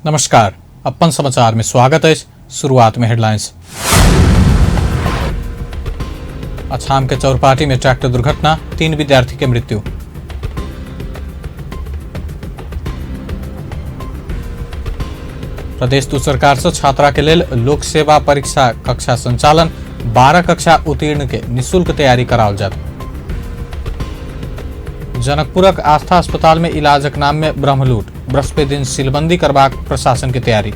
नमस्कार, अपन समाचार में स्वागत है। शुरुआत में हेडलाइंस। अछाम के चौरपाटी में ट्रैक्टर दुर्घटना, 3 विद्यार्थी की मृत्यु। प्रदेश दू सरकार से छात्रा के लेल लोक सेवा परीक्षा कक्षा संचालन, 12 कक्षा उत्तीर्ण के निःशुल्क तैयारी कराओल जात। जनकपुरक आस्था अस्पताल में इलाजक नाम में ब्रह्मलूट, बृहस्पति दिन सीलबंदी करबाक प्रशासन की तैयारी।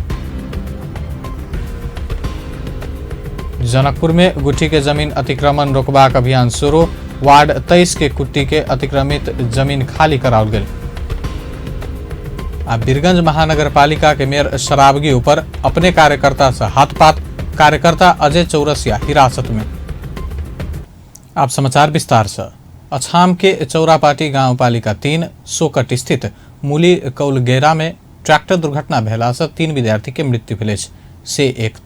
जनकपुर में गुठी के जमीन अतिक्रमण रोकबाक अभियान शुरू, वार्ड 23 के कुट्टी के अतिक्रमित जमीन खाली कराओल गेल। बीरगंज महानगर पालिका के मेयर शराबगी ऊपर अपने कार्यकर्ता से हाथपात, कार्यकर्ता अजय चौरसिया हिरासत में। आप समाचार विस्तार से। अछाम के चौरापाटी गांव पालिका 3 सोकट स्थित मूली कौलगेरा में ट्रैक्टर दुर्घटना भेला से 3 विद्यार्थी के मृत्यु भेल से एक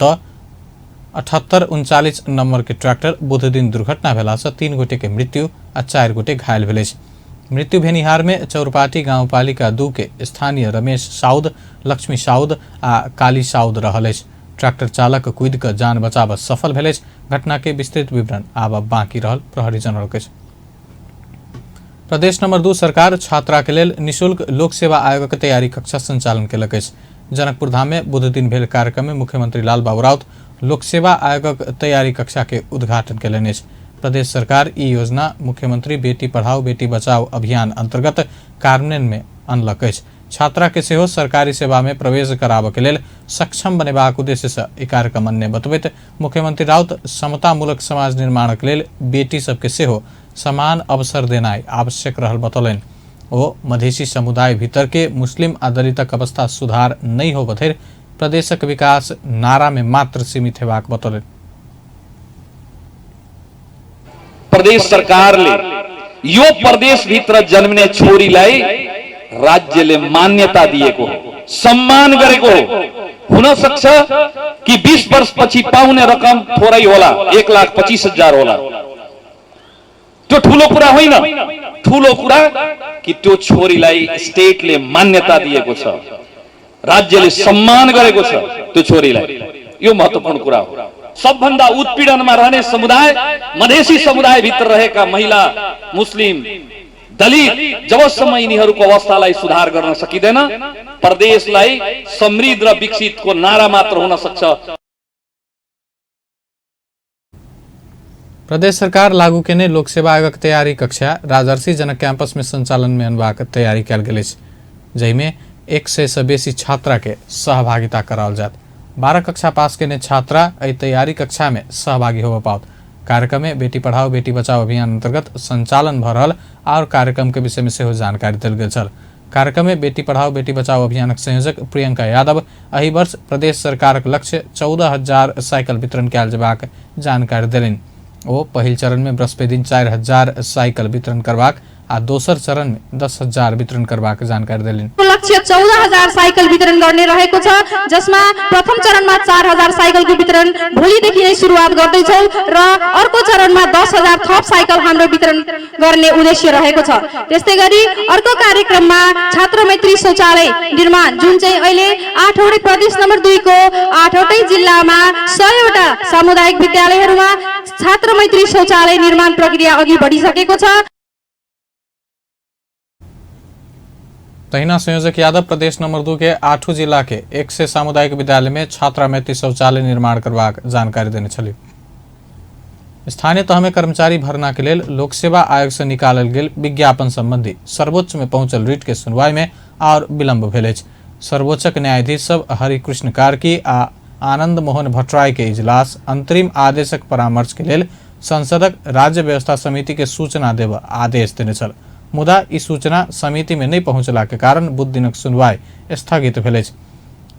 7839 नंबर के ट्रैक्टर बुध दिन दुर्घटना भेला से 3 गोटे के मृत्यु आ 4 गोटे घायल भेल। मृत्यु भेनिहार में चौरपाटी गांव पालिका 2 के स्थानीय रमेश साउद, लक्ष्मी साउद आ काली साउद रहल। ट्रैक्टर चालक कूद कर जान बचाव सफल भेल। घटना के विस्तृत विवरण आब बाकी रहल, प्रहरी जनरल। प्रदेश नंबर 2 सरकार छात्रा के लेल निःशुल्क लोक सेवा आयोग के तैयारी कक्षा संचालन केलक। जनकपुर धाम में बुध दिन भेल कार्यक्रम में मुख्यमंत्री लाल बाबू राउत लोक सेवा आयोगक तैयारी कक्षा के उद्घाटन केलनि। प्रदेश सरकार ई योजना मुख्यमंत्री बेटी पढ़ाओ बेटी बचाओ अभियान अंतर्गत कार्यान्वयन में अनलक। छात्रा के सेहो सरकारी सेवा में प्रवेश कराब के लेल सक्षम बनेबाक उद्देश्य से ई कार्यक्रम अन्य बतबैत मुख्यमंत्री राउत समतामूलक समाज निर्माण के लेल बेटी सबके सेहो समान अवसर देनाई आवश्यक रहल बतौलन। ओ मधेसी समुदाय भीतर के मुस्लिम आ दलितक अवस्था सुधार नहीं हो बधैर प्रदेशक विकास नारा में मात्र सीमित हेबाक बतौलन। प्रदेश सरकार ले यो प्रदेश भीतर जन्मने छोरी लाई राज्य ले मान्यता दिएको हो, सम्मान गरेको हो। हुन सक्छ कि 20 वर्ष पछि पाउने रकम थोरै होला, 1,25,000 होला। त्यो ठूलो कुरा होइन। ठूलो कुरा कि त्यो छोरीलाई स्टेटले मान्यता दिएको छ, राज्यले सम्मान गरेको छ त्यो छोरीलाई। यो महत्त्वपूर्ण कुरा हो। सबभन्दा उत्पीडनमा रहने समुदाय मधेसी समुदाय भित्र रहेका महिला, मुस्लिम, दलित, जबसम्म यिनीहरूको अवस्थालाई सुधार गर्न सकिँदैन प्रदेशलाई समृद्ध र विकसितको नारा मात्र हुन सक्छ। प्रदेश सरकार लागू केने लोक सेवा आयोग तैयारी कक्षा राजर्षि जनक कैंपस में संचालन में अनबाक तैयारी कल गेल, जैमें 100 से बेसी छात्रा के सहभागिता कराओल जात। 12 कक्षा पास केने छात्रा एहि तैयारी कक्षा में सहभागी हो पाओत। कार्यक्रम में बेटी पढ़ाओ बेटी बचाओ अभियान अंतर्गत संचालन भ रहल और कार्यक्रम के विषय में सेहो जानकारी दिल गेल छल। कार्यक्रम में बेटी पढ़ाओ बेटी बचाओ अभियानक संयोजक प्रियंका यादव एहि वर्ष प्रदेश सरकारक लक्ष्य 14,000 साइकिल वितरण कयल जेबाक जानकारी देलनि। ओ पहिल चरण में बृहस्पति दिन 4,000 साइकिल वितरण करबाक आ दोसर चरण में 10,000 वितरण करबाक जानकारी देलनि। लक्ष्य 14,000 साइकिल वितरण गर्ने रहेको छ, जसमा प्रथम चरणमा 4,000 साइकिलको वितरण भोलिदेखि नै सुरुवात गर्दैछौँ र अर्को चरणमा 10,000 थप साइकल हाम्रो वितरण गर्ने उद्देश्य रहेको छ। त्यस्तै गरी अर्को कार्यक्रममा छात्र मैत्री शौचालय निर्माण, जुन चाहिँ अहिले 8वटै प्रदेश नम्बर 2 को 8वटै जिल्लामा 100वटा सामुदायिक विद्यालयहरूमा छात्र मैत्री शौचालय निर्माण प्रक्रिया अघि बढिसकेको छ। तहिना संयोजक यादव प्रदेश नंबर 2 के 8 जिला के 100 सामुदायिक विद्यालय में छात्रा मैत्री शौचालय निर्माण करबाक जानकारी देने छली। स्थानीय तह में कर्मचारी भरना के लेल लोक सेवा आयोग से निकालल गेल विज्ञापन संबंधी सर्वोच्च में पहुंचल रिट के सुनवाई में और विलंब भेल। सर्वोच्चक न्यायाधीश सब हरिकृष्ण कार्की आ आनंद मोहन भट्टराय के इजलास अंतरिम आदेशक परामर्श के लेल संसदक राज्य व्यवस्था समिति के सूचना देव आदेश देने छल। मुदा ई सूचना समिति में नहीं पहुंचला के कारण बुध दिनक सुनवाई स्थगित भेल।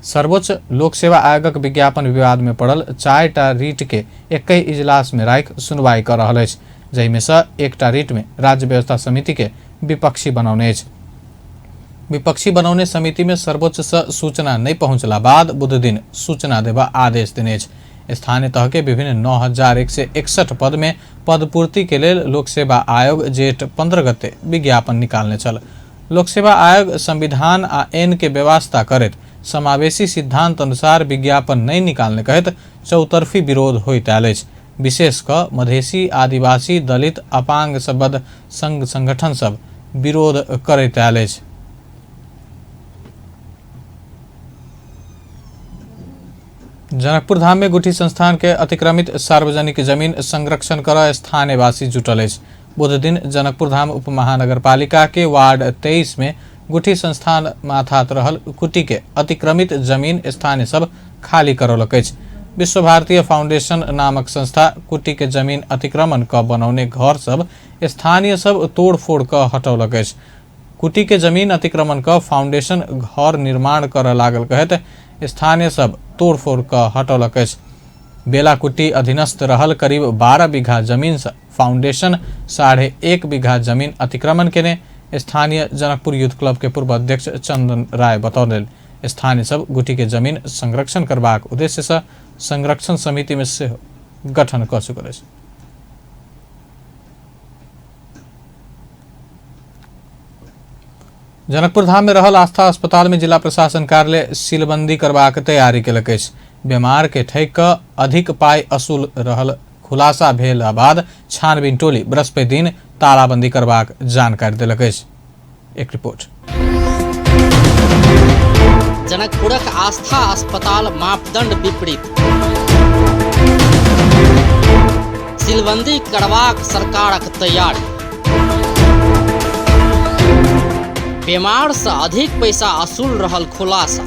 सर्वोच्च लोक सेवा आयोगक विज्ञापन विवाद में पड़ल 4टा रीट के एक इजलास में राख सुनवाई कर रहल अछि, जहिमे से 1टा रीट में राज्य व्यवस्था समिति के विपक्षी बनौने अछि। विपक्षी बनौने समिति में सर्वोच्च से सूचना नहीं पहुंचला बाद बुध दिन सूचना देवा आदेश देने अछि। स्थानीय तह के विभिन्न 9,161 पद में पदपूर्ति के लिए लोक सेवा आयोग जेठ 15 गते विज्ञापन निकालने चल। लोक सेवा आयोग संविधान आ एन के व्यवस्था करत समावेशी सिद्धांत अनुसार विज्ञापन नहीं निकालने कहत चौतरफी विरोध होइत आयल अछि। विशेष क मधेसी, आदिवासी, दलित, अपांग सबद संघ संगठन सब विरोध करैत आयल अछि। जनकपुर धाम में गुठी संस्थान के अतिक्रमित सार्वजनिक जमीन संरक्षण कर स्थानीयवासी जुटल अछि। बुध दिन जनकपुर धाम उप महानगरपालिका के वार्ड 23 में गुठी संस्थान माथात रहल कुटी के अतिक्रमित जमीन स्थानीय सब खाली करौलक अछि। विश्व भारतीय फाउंडेशन नामक संस्था कुटी के जमीन अतिक्रमण क बनौने घर सब स्थानीय सब तोड़फोड़ क हटौलक अछि। कुटी के जमीन अतिक्रमण क फाउंडेशन घर निर्माण कर लागल कहत स्थानीय सब तोड़फोड़ क हटौलक अछि। बेलाकुटी अधीनस्थ रहल करीब 12 बीघा जमीन से फाउंडेशन 1.5 बीघा जमीन अतिक्रमण केने स्थानीय जनकपुर यूथ क्लब के पूर्व अध्यक्ष चंदन राय बतौलन। स्थानीय सब गुटी के जमीन संरक्षण करबाक उद्देश्य से संरक्षण समिति में से गठन क चुकल अछि। जनकपुर धाम में रहल आस्था अस्पताल में जिला प्रशासन कार्यालय सीलबंदी करबाक तैयारी केलक अछि। बीमार के ठैक क अधिक पाई असूल रहल खुलासा भेल बाद छानबीन टोली बृहस्पति दिन तालाबंदी करबाक जानकारी देलक अछि। एक रिपोर्ट। जनकपुरक आस्था अस्पताल मापदंड विपरीत, सीलबंदी करबाक सरकारक तैयारी। बीमार से अधिक पैसा असूल रहल खुलासा,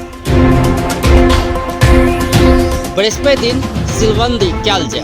बृहस्पति दिन सीलबंदी कयल जाय।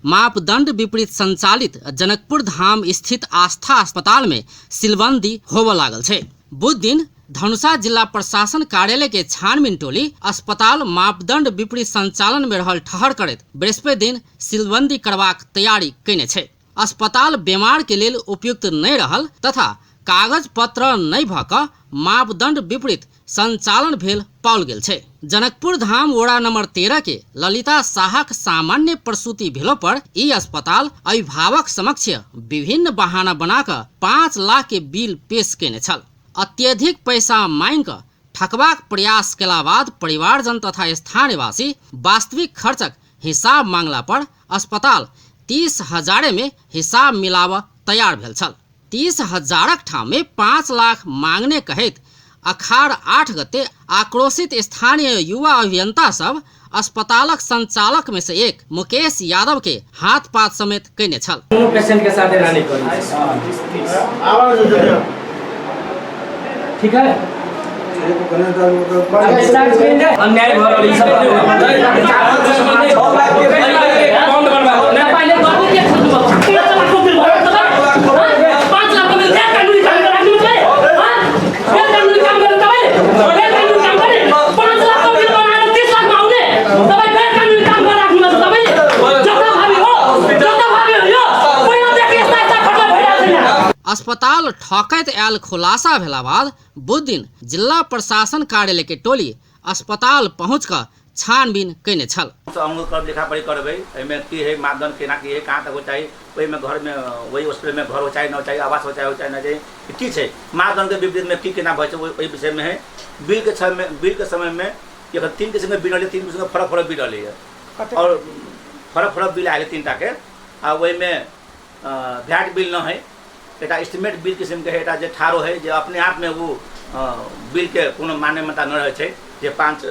मापदंड विपरीत संचालित जनकपुर धाम स्थित आस्था अस्पताल में सीलबंदी होबय लागल छै। बुध दिन धनुषा जिला प्रशासन कार्यालय के छानबीन टोली अस्पताल मापदंड विपरीत संचालन में रहल ठहर करैत बृहस्पति दिन सीलबंदी करबाक तैयारी कयने छै। अस्पताल बीमार के लेल उपयुक्त नहीं रहल तथा कागज पत्र नहीं भ क मापदंड विपरीत संचालन भेल पाओल गेल छै। जनकपुर धाम वड़ा नंबर 13 के ललिता साहक सामान्य प्रसूति भेलो पर ई अस्पताल अभिभावक समक्ष विभिन्न बहाना बनाकर 5 लाख के बिल पेश केने छल। अत्यधिक पैसा मांग क ठकबाक प्रयास केला बाद परिवारजन तथा स्थानीयवासी वास्तविक खर्चक हिसाब मांगला पर अस्पताल 30,000 में हिसाब मिलाव तैयार भेल छल। 30,000 ठाम में 5 लाख मांगने कहैत अखाड़ 8 गते आक्रोशित स्थानीय युवा अभियंता सब अस्पतालक संचालक में से एक मुकेश यादव के हाथ पात समेत कयने छल। पेशेंट के साथ रानी ठीक है अन्याय अस्पताल ठकैत आयल खुलासा भेला बाद बुध दिन जिला प्रशासन कार्यालय के टोली अस्पताल पहुंच कर छानबीन कयने छल। कब लिखा पढ़ी करबे एमे की है मापदंड केना की है कहाँ तक हो चाहिए वही में घर में वही हॉस्पिटल में घर हो चाहे न चाहिए आवास हो चाहे न चाहिए की है मापदंड के विपरीत में की केना वही विषय में है। बिल के समय में 3 किस्म के बिल 3 किस्म के फरक बिल है और फरक बिल आए 3 टा के आ वही में वैट बिल न है एटा एस्टिमेट बिल किस्म के है एटा जे ठारो है जे अपने आप में वो बिल के कोनो मान्यता न रहे छै जे 5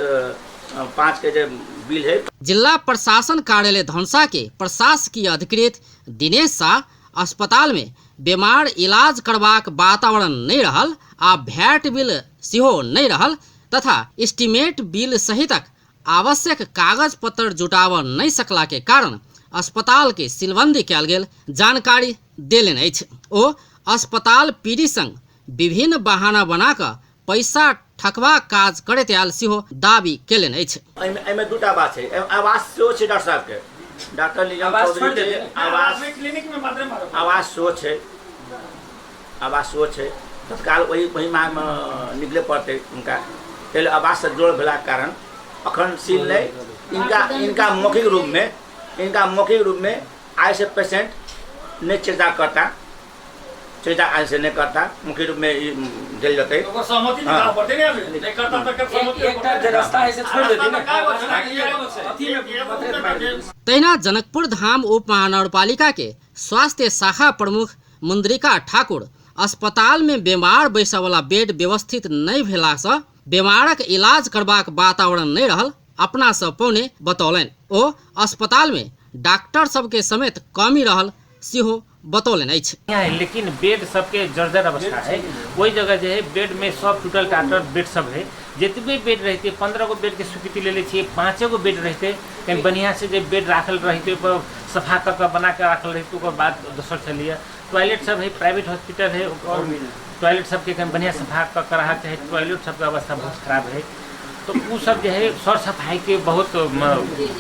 के जे बिल है। जिला प्रशासन कार्यालय धनुषा के प्रशासकीय अधिकृत दिनेश शाह अस्पताल में बीमार इलाज करबाक वातावरण नहीं रहल आ वैट बिल सेहो नहीं रहल तथा एस्टिमेट बिल सहितक आवश्यक कागज पत्र जुटाव नहीं सकला के कारण अस्पताल के सीलबंदी कयल गेल जानकारी देलन अछि। ओ अस्पताल पीडी संग विभिन्न बहाना बनाकर पैसा ठकबा काज करैत आयल सेहो दाबी केलन अछि। एमे दूटा बात छै आवास सेहो छै डॉक्टर साहब के डॉक्टर निजाम चौधरी के आवास क्लिनिक में आवास सेहो छै तत्काल वही मांग में निकले पड़ते उनका पहले आवास से जोड़ भेला कारण अखन सील नहीं इनका मौखिक रूप में आय से पेशेंट नहीं चिंता करता चेता आज से नहीं करता मुख्य रूप में जेल जाते सहमति निकाल पड़ते नहीं करता तो सहमति एकटा जे रास्ता है से छोड़ देती ना। तहिना जनकपुर धाम उप महानगरपालिका के स्वास्थ्य शाखा प्रमुख मुन्द्रिका ठाकुर अस्पताल में बीमार बैसय वाला बेड व्यवस्थित नहीं भेला से बीमारक इलाज करबाक वातावरण नहीं रहल अपना सब पौने बतौलनि। ओ अस्पताल में डॉक्टर सबके समेत कमी रहल सेहो बतौलनि अछि। यहाँ है लेकिन बेड सबके जर्जर अवस्था है। वही जगह जो है बेड में सब टूटल टाटल बेड सब है। जितने बेड रहते 15 गो बेड के स्वीकृति ले ली 5 गो बेड रहते कहीं बढ़िया से जो बेड राखल रहते सफा कर बना के राखल रहते ओकर बाद दोसर चलिए टॉयलेट सब है प्राइवेट हॉस्पिटल है और टॉयलेट सबके कहीं बढ़िया सफा कर रहा है। टॉयलेट सबके अवस्था बहुत खराब है तो वो सब जो है सर सफाई के बहुत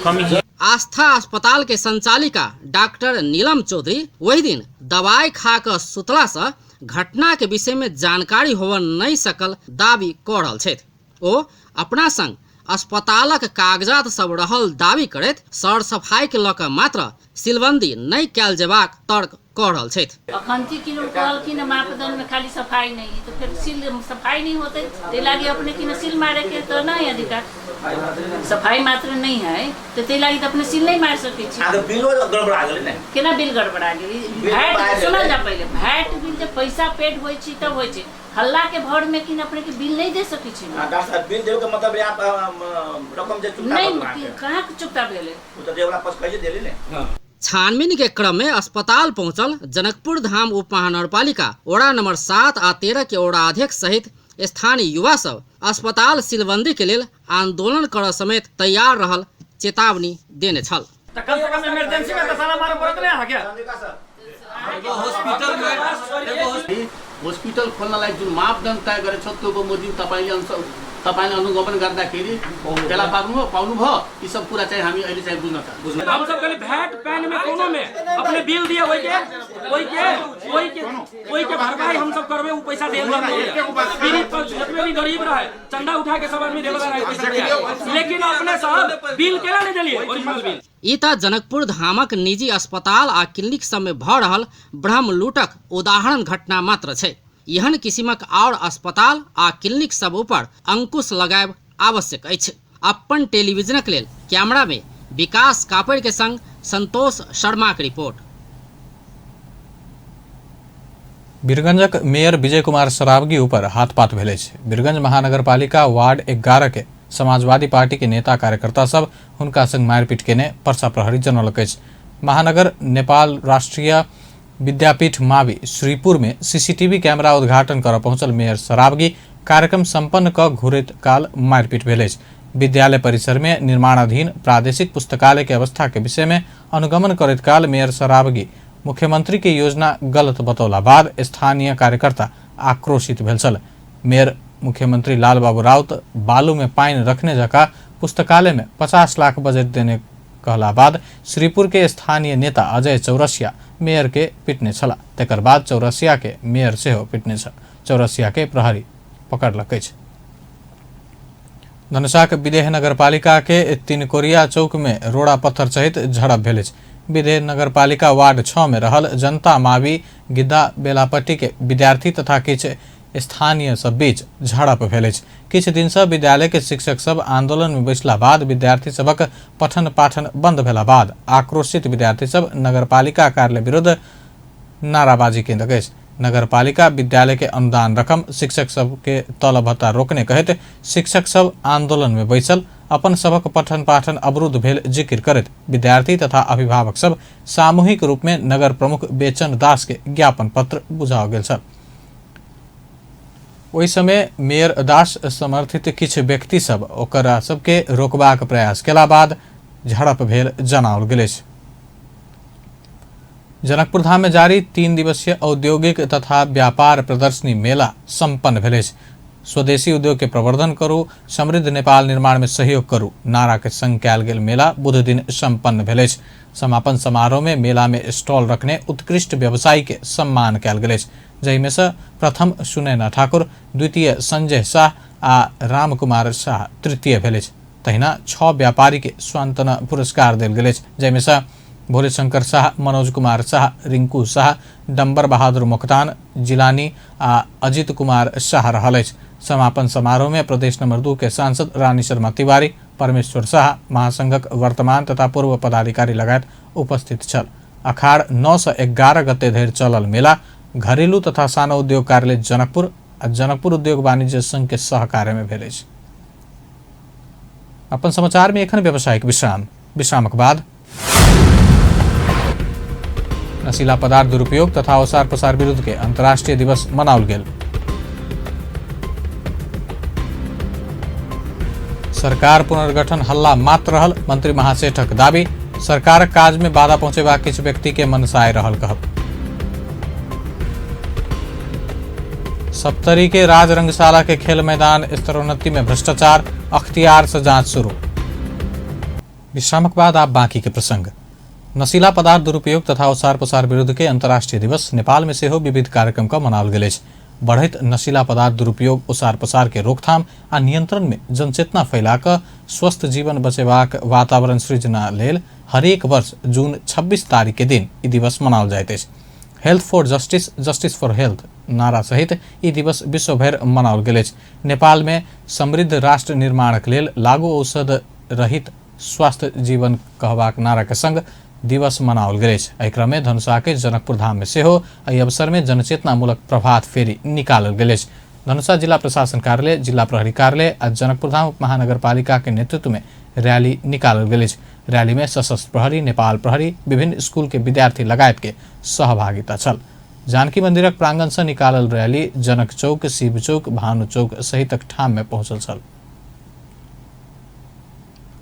कमी है। आस्था अस्पताल के संचालिका डॉक्टर नीलम चौधरी वही दिन दवाई खाकर सुतला से घटना के विषय में जानकारी होव नहीं सकल दावी कर रहल छथि। ओ अपना संग अस्पतालक कागजात सब रहल दावी करैत सर सफाई के लऽ कऽ मात्र सिलबंदी नहीं कैल जेबाक तर्क कर रहल छथि। अखंती की कहलखिन मापदंड में खाली सफाई नहीं है तो फिर सिल सफाई नहीं होते ते लागी अपने की सिल मारे के तो नहीं अधिकार सफाई मात्र नहीं है तो ते लागी तो अपने सिल नहीं मार सके छी। आगे बिल गड़बड़ा गेलै ने केना बिल गड़बड़ा गेलै भैट सुनल जा पहले भैट बिल जब पैसा पेड होय छी तब होय छै हल्ला के भर में कि अपने के बिल नहीं दे सके छी। डॉक्टर साहब बिल देव के मतलब आप रकम जे चुकता नहीं कहां चुकता भेले वो तो देवला पास कहिए देले ने। छानबीन के क्रम में अस्पताल पहुंचल जनकपुर धाम उप महानगरपालिका ओड़ा नंबर 7 आ 13 के ओड़ा अध्यक्ष सहित स्थानीय युवा सब अस्पताल सिलबंदी के लेल आंदोलन करऽ समेत तैयार रहल चेतावनी देने छल। तो कम से कम इमरजेंसी में तो साला मारे पड़त नहीं है क्या हॉस्पिटल खोल्नलाई जुन मापदण्ड तय गरेछ त्यो मोदी तपाईले अनुगमन गर्दाखेरि त्यसलाई पाउनुभयो यी सब कुरा चाहिँ हामी अहिले चाहिँ बुझ्न चाहन्छौँ। हम सब खाली भैट पैन में कोनो में अपने बिल दिए वही के भरपाई हम सब करबे वो पैसा देल गरीब पर जितने भी गरीब रहे चंदा उठा के सब आदमी देवला रहे पैसा लेकिन अपने सब बिल केला नहीं देलिए ओरिजिनल बिल। ई त जनकपुर धामक निजी अस्पताल आ क्लिनिक सब में भऽ रहल ब्रह्म लूटक उदाहरण घटना मात्र छै। एहन किसिमक और अस्पताल आ क्लिनिक सब ऊपर अंकुश लगायब आवश्यक अछि। अपन टेलीविजनक लेल कैमरा में विकास कापड़ के संग संतोष शर्मा की रिपोर्ट। वीरगंजक मेयर विजय कुमार सरावगी ऊपर हाथपात भेलै छै। वीरगंज महानगरपालिका वार्ड 11 के समाजवादी पार्टी के नेता कार्यकर्ता सब हुनका संग मारपीट केने पर्सा प्रहरी जनौलक अछि। महानगर नेपाल राष्ट्रीय विद्यापीठ मावि श्रीपुर में सीसीटीवी कैमरा उद्घाटन कर पहुंचल मेयर सरावगी कार्यक्रम संपन्न क घुरैत काल मारपीट भेल अछि। विद्यालय परिसर में निर्माणाधीन प्रादेशिक पुस्तकालय के अवस्था के विषय में अनुगमन करैत काल मेयर सरावगी मुख्यमंत्री के योजना गलत बतौला बाद स्थानीय कार्यकर्ता आक्रोशित भेल छल। मेयर मुख्यमंत्री लाल बाबू राउत बालू में पानी रखने जका पुस्तकालय में 50 लाख बजट देने कहला बाद श्रीपुर के स्थानीय नेता अजय चौरसिया मेयर के पिटने छला। तकर बाद चौरसिया के मेयर सेहो पिटने छ। चौरसिया के प्रहरी पकड़लक अछि। धनुषाक विदेह नगरपालिका के 3 कोरिया चौक में रोड़ा पत्थर सहित झड़प भेल अछि। विदेह नगरपालिका वार्ड 6 में रहल जनता मावि गिद्दा बेलापट्टी के विद्यार्थी तथा किछ स्थानीय सब बीच झड़प भेल अछि। किछ दिन से विद्यालय के शिक्षक सब आंदोलन में बैसला बाद विद्यार्थी सबक पठन पाठन बंद भेला बाद आक्रोशित विद्यार्थी सब नगरपालिका कार्यालय विरुद्ध नाराबाजी केलक अछि। नगरपालिका विद्यालय के अनुदान रकम शिक्षक सब के तलब भत्ता रोकने कहैत शिक्षक सब आंदोलन में बैसल अपन सबक पठन पाठन अवरुद्ध भेल जिक्र करैत विद्यार्थी तथा अभिभावक सब सामूहिक रूप में नगर प्रमुख बेचन दास के ज्ञापन पत्र बुझाओ गेल छल। ओहि समय मेयर दास समर्थित किछ व्यक्ति सब ओकरा सबके रोकबाक प्रयास केला बाद झड़प भेल जनाओल गेल अछि। जनकपुर धाम में जारी 3 दिवसीय औद्योगिक तथा व्यापार प्रदर्शनी मेला संपन्न भेल अछि। स्वदेशी उद्योग के प्रवर्धन करू, समृद्ध नेपाल निर्माण में सहयोग करू नारा के संग कयल गेल मेला बुध दिन संपन्न भेल अछि। समापन समारोह में मेला में स्टॉल रखने उत्कृष्ट व्यवसायी के सम्मान कयल गेल अछि, जहिमे से प्रथम सुनैना ठाकुर, द्वितीय संजय शाह आ रामकुमार शाह तृतीय भेल अछि। तहिना 6 व्यापारी के स्वांतना पुरस्कार देल गेल अछि, जहिमे से भोले शंकर शाह, मनोज कुमार शाह, रिंकू शाह, डम्बर बहादुर मोक्तान, जिलानी आ अजित कुमार शाह रहल अछि। समापन समारोह में प्रदेश नंबर 2 के सांसद रानी शर्मा तिवारी, परमेश्वर शाह, महासंघक वर्तमान तथा पूर्व पदाधिकारी लगायत उपस्थित छल। अखाड़ 9 से 11 गते धरि चलल मेला घरेलू तथा सानो उद्योग कार्यालय जनकपुर आ जनकपुर उद्योग वाणिज्य संघ के सहकार्य में भेल अछि। अपन समाचार में एखन व्यावसायिक विश्रामक बाद नशीला पदार्थ दुरुपयोग तथा ओसार पसार विरुद्ध के अंतर्राष्ट्रीय दिवस मनाओल गेल। सरकार पुनर्गठन हल्ला मात्र रहल, मंत्री महासेठक दावी। सरकार काज में बाधा पहुंचेबा किछु व्यक्ति के मनसाय रहल कहब। सप्तरी के राज रंगशाला के खेल मैदान स्तरोन्नति में भ्रष्टाचार, अख्तियार से जांच शुरू। विश्रामक बाद आप बाकी के प्रसंग। नशीला पदार्थ दुरुपयोग तथा ओसार पसार विरुद्ध के अंतर्राष्ट्रीय दिवस नेपाल में सेहो विविध कार्यक्रम का मनाओल गेल अछि। बढ़ैत नशीला पदार्थ दुरुपयोग ओसार पसार के रोकथाम आ नियंत्रण में जनचेतना फैला कऽ स्वस्थ जीवन बचेबाक वातावरण सृजना लेल हरेक वर्ष जून 26 तारीख के दिन ई दिवस मनाओल जाइत अछि। Health for justice, justice for health नारा सहित ई दिवस विश्व भर मनाओल गेल अछि। नेपाल में समृद्ध राष्ट्र निर्माणक लेल लागू औषध रहित स्वास्थ्य जीवन कहबाक नारा के संग दिवस मनाओल गेल अछि। एहि क्रम में धनुषा के जनकपुर धाम में सेहो एहि अवसर में जनचेतनामूलक प्रभात फेरी निकालल गेल अछि। धनुषा जिला प्रशासन कार्यालय, जिला प्रहरी कार्यालय आ जनकपुर धाम महानगरपालिका के नेतृत्व में रैली निकालल गेल अछि। रैली में सशस्त्र प्रहरी, नेपाल प्रहरी, विभिन्न स्कूल के विद्यार्थी लगायत के सहभागिता छल। जानकी मंदिरक प्रांगण से निकालल रैली जनक चौक, शिव चौक, भानु चौक सहितक ठाम में पहुंचल छल।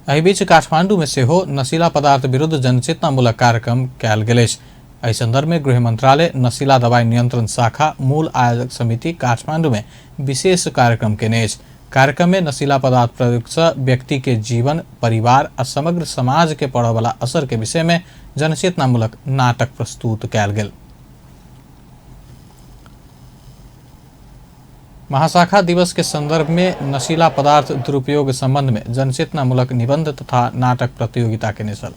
एहि बीच काठमांडू में सेहो नशीला पदार्थ विरुद्ध जनचेतनामूलक कार्यक्रम कयल गेल अछि। एहि संदर्भ में गृह मंत्रालय नशीला दवाई नियंत्रण शाखा मूल आयोजक समिति काठमांडू में विशेष कार्यक्रम केने अछि। कार्यक्रम में नशीला पदार्थ प्रयोग से व्यक्ति के जीवन, परिवार और समग्र समाज के पड़य वाला असर के विषय में जनचेतनामूलक नाटक प्रस्तुत कयल गेल। महाशाखा दिवस के संदर्भ में नशीला पदार्थ दुरुपयोग संबंध में जनचेतनामूलक निबंध तथा नाटक प्रतियोगिता के छल।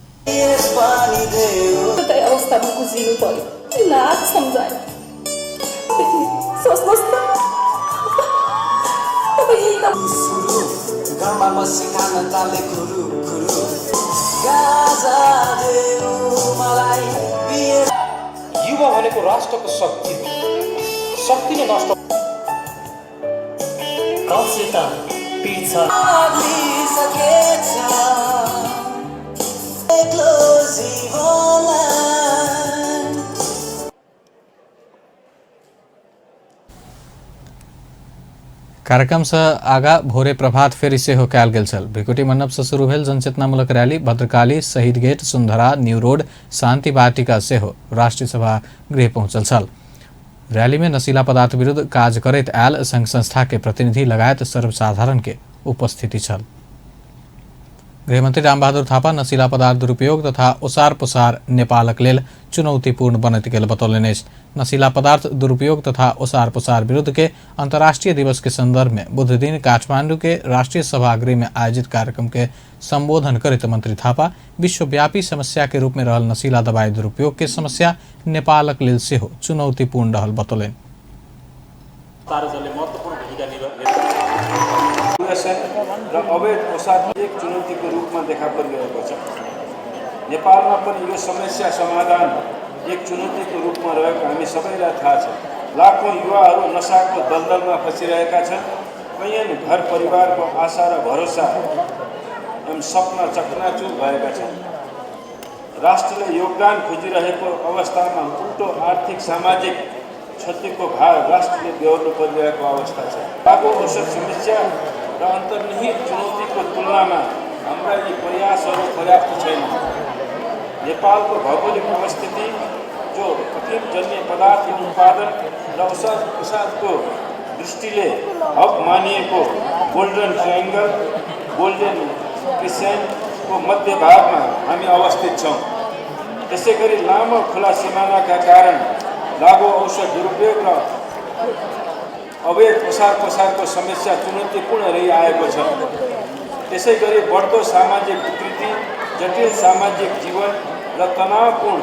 युवा भनेको राष्ट्रको शक्ति हो। शक्ति नै नष्ट कार्यक्रम से आगा भोरे प्रभात फेरी सेहो कयल गेल छल। भ्रिकुटी मंडप से शुरू भेल जनचेतनामूलक रैली भद्रकाली, शहीद गेट, सुंदरा, न्यू रोड, शांति वाटिका सेहो राष्ट्रीय सभा गृह पहुंचल छल। रैली में नशीला पदार्थ विरुद्ध काज करैत आयल संघ संस्था के प्रतिनिधि लगायत सर्वसाधारण के उपस्थिति छल। गृहमंत्री रामबहादुर थापा नशीला पदार्थ दुरुपयोग तथा ओसार पसार नेपालक लेल चुनौतीपूर्ण बनैत गेल बतौलनि अछि। नशीला पदार्थ दुरुपयोग तथा ओसार पसार विरुद्ध के अंतर्राष्ट्रीय दिवस के संदर्भ में बुध दिन काठमांडू के राष्ट्रीय सभागृह में आयोजित कार्यक्रम के संबोधन करते मंत्री थापा विश्वव्यापी समस्या के रूप में रहल नशीला दवाई दुरुपयोग के समस्या नेपालक लेल सेहो चुनौतीपूर्ण रहल बतौलनि। र अवैध ओसार एक चुनौतीको रूपमा देखा परिरहेको छ। नेपालमा पनि यो समस्या समाधान एक चुनौतीको रूपमा रहेको हामी सबैलाई थाहा छ। लाखौं युवाहरू नशाको दलदलमा फसिरहेका छन्। कैयन घर परिवारको आशा र भरोसा एवं सपना चकनाचुर भएका छन्। राष्ट्रले योगदान खोजिरहेको अवस्थामा उल्टो आर्थिक सामाजिक क्षतिको भार राष्ट्रले बेहोर्नु परिरहेको अवस्था छ। लागू औषध समस्या र अन्तर्निहित चुनौतीको तुलनामा हाम्रा यी प्रयासहरू पर्याप्त छैन। नेपालको भौगोलिक अवस्थिति जो अफिमजन्य पदार्थ उत्पादन र ओसार पसारको दृष्टिले हब मानिएको गोल्डन ट्रायंगल, गोल्डन क्रिसेन्टको मध्य भागमा हामी अवस्थित छौँ। त्यसै गरी लामो खुला सिमानाका कारण लागू औषध दुरुपयोग र अवैध ओसार पसारको समस्या चुनौतीपूर्ण रहिआएको छ। त्यसै गरी बढ्दो सामाजिक विकृति, जटिल सामाजिक जीवन र तनावपूर्ण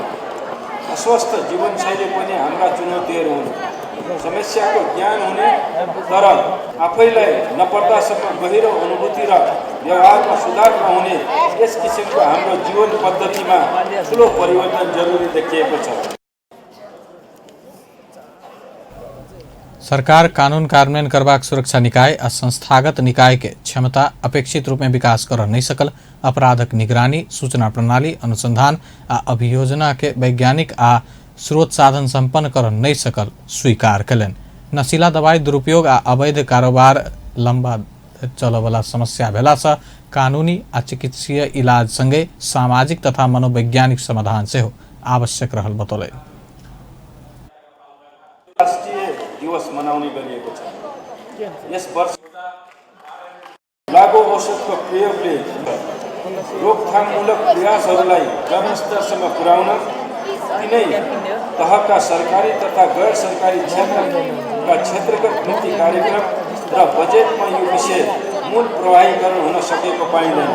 अस्वस्थ जीवनशैली पनि हाम्रा चुनौतीहरू हुन्। समस्याको ज्ञान हुने तर आफैलाई नपर्दासम्म गहिरो अनुभूति र व्यवहारमा सुधार नहुने यस किसिमको हाम्रो जीवन पद्धतिमा ठुलो परिवर्तन जरुरी देखिएको छ। सरकार कानून कार्यान्वयन करबाक सुरक्षा निकाय आ संस्थागत निकाय के क्षमता अपेक्षित रूप में विकास कर नहीं सकल, अपराधक निगरानी, सूचना प्रणाली, अनुसंधान आ अभियोजना के वैज्ञानिक आ स्रोत साधन संपन्न कर नहीं सकल स्वीकार कलन। नशीला दवाई दुरुपयोग आ अवैध कारोबार लंबा चलवाला समस्या भेला से कानूनी आ चिकित्सीय इलाज संगे सामाजिक तथा मनोवैज्ञानिक समाधान से हो आवश्यक रहल बतौले। राष्ट्रिय दिवस मनाउने गरिएको छ। यस वर्ष लागू औषधको प्रयोगले रोकथाममूलक प्रयासहरूलाई जनस्तरसम्म पुर्याउन तिनै तहका सरकारी तथा गैर सरकारी क्षेत्रका क्षेत्रगत नीति कार्यक्रम र बजेटमा यो विषय मूल प्रवाहीकरण हुन सकेको पाइँदैन।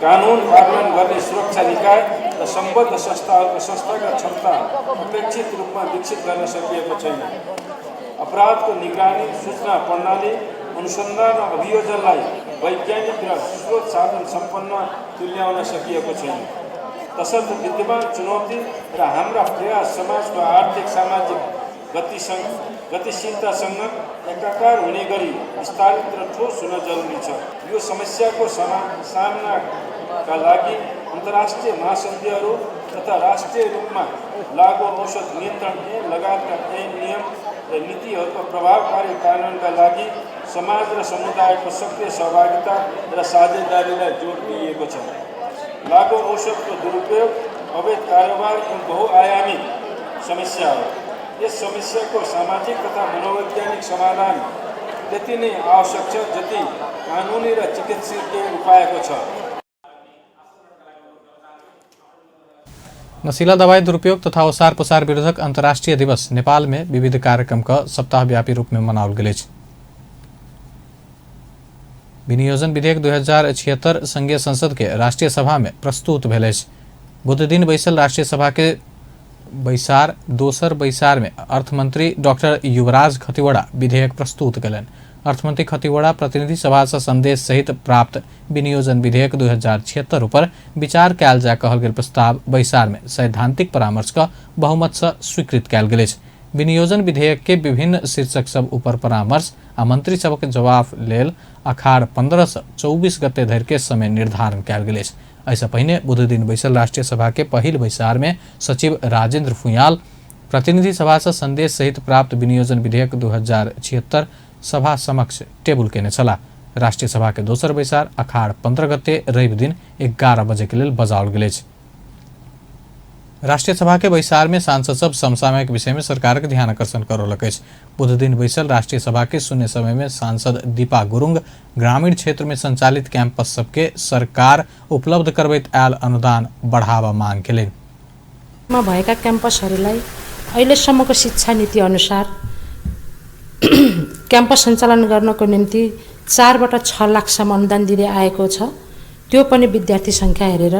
कानुन कार्यान्वयन गर्ने सुरक्षा निकाय र सम्बद्ध संस्थाहरूको संस्थागत क्षमता अपेक्षित रूपमा विकसित गर्न सकिएको छैन। अपराधको निगरानी, सूचना प्रणाली, अनुसन्धान र अभियोजनलाई वैज्ञानिक र स्रोत साधन सम्पन्न तुल्याउन सकिएको छैन। तसर्थ विद्यमान चुनौती र हाम्रा प्रयास समाजको आर्थिक सामाजिक गतिशीलतासँग एकाकार हुने गरी विस्तारित र ठोस हुन जरुरी छ। यो समस्याको सामनाका लागि अन्तर्राष्ट्रिय महासन्धिहरू तथा राष्ट्रिय रूपमा लागू औषध नियन्त्रण लगायतका नियम र नीतिहरूको प्रभावकारी कार्यान्वयनका लागि समाज र समुदायको सक्रिय सहभागिता र साझेदारीलाई जोड दिइएको छ। लागू औषधको दुरुपयोग अवैध कारोबार एक बहुआयामी समस्या हो। यस समस्याको सामाजिक तथा मनोवैज्ञानिक समाधान त्यति नै आवश्यक छ जति कानुनी र चिकित्सकीय उपायको छ। नशीला दवाई दुरुपयोग तथा ओसार पोसार विरोधक अंतर्राष्ट्रीय दिवस नेपाल में विविध कार्यक्रम का सप्ताहव्यापी रूप में मनाओल गेल। विनियोजन विधेयक 2076 संघीय संसद के राष्ट्रीय सभा में प्रस्तुत भेल। बुध दिन बैसल राष्ट्रीय सभा के बैसार दोसर बैसार में अर्थमंत्री डॉक्टर युवराज खतिवड़ा विधेयक प्रस्तुत कलन। अर्थमंत्री खतिवड़ा प्रतिनिधि सभा से संदेश सहित प्राप्त विनियोजन विधेयक 2076 पर विचार कयल जा कहल गेल प्रस्ताव बैसार में सैद्धांतिक परामर्श का बहुमत से स्वीकृत कयल गेल। विनियोजन विधेयक के विभिन्न शीर्षक सब ऊपर परामर्श आ मंत्री सब के जवाब लेल अखाड़ 15 से 24 गते धरि के समय निर्धारण कयल गेल। ऐसा पहले बुध दिन बैसल राष्ट्रीय सभा के पहिल बैसार में सचिव राजेंद्र फुयाल प्रतिनिधि सभा से संदेश सहित प्राप्त विनियोजन विधेयक 2076 सभा समक्ष टेबुल केने छला। राष्ट्रीय सभा के दोसर बैसार अखाड़ 15 गते रवि दिन 11 बजे के लिए बजाओल गेल। राष्ट्रीय सभा के बैसार में सांसद सब समसामयिक विषय में सरकार के ध्यान आकर्षण करौलक। बुध दिन बैसल राष्ट्रीय सभा के शून्य समय में सांसद दीपा गुरुङ ग्रामीण क्षेत्र में संचालित कैंपस सबके सरकार उपलब्ध करबैत आयल अनुदान बढ़ावा मांग केले। भएका क्याम्पसहरूलाई अहिलेसम्मको शिक्षा नीति अनुसार क्याम्पस सञ्चालन गर्नको निम्ति 4बाट 6 लाखसम्म अनुदान दिँदै आएको छ। त्यो पनि विद्यार्थी सङ्ख्या हेरेर।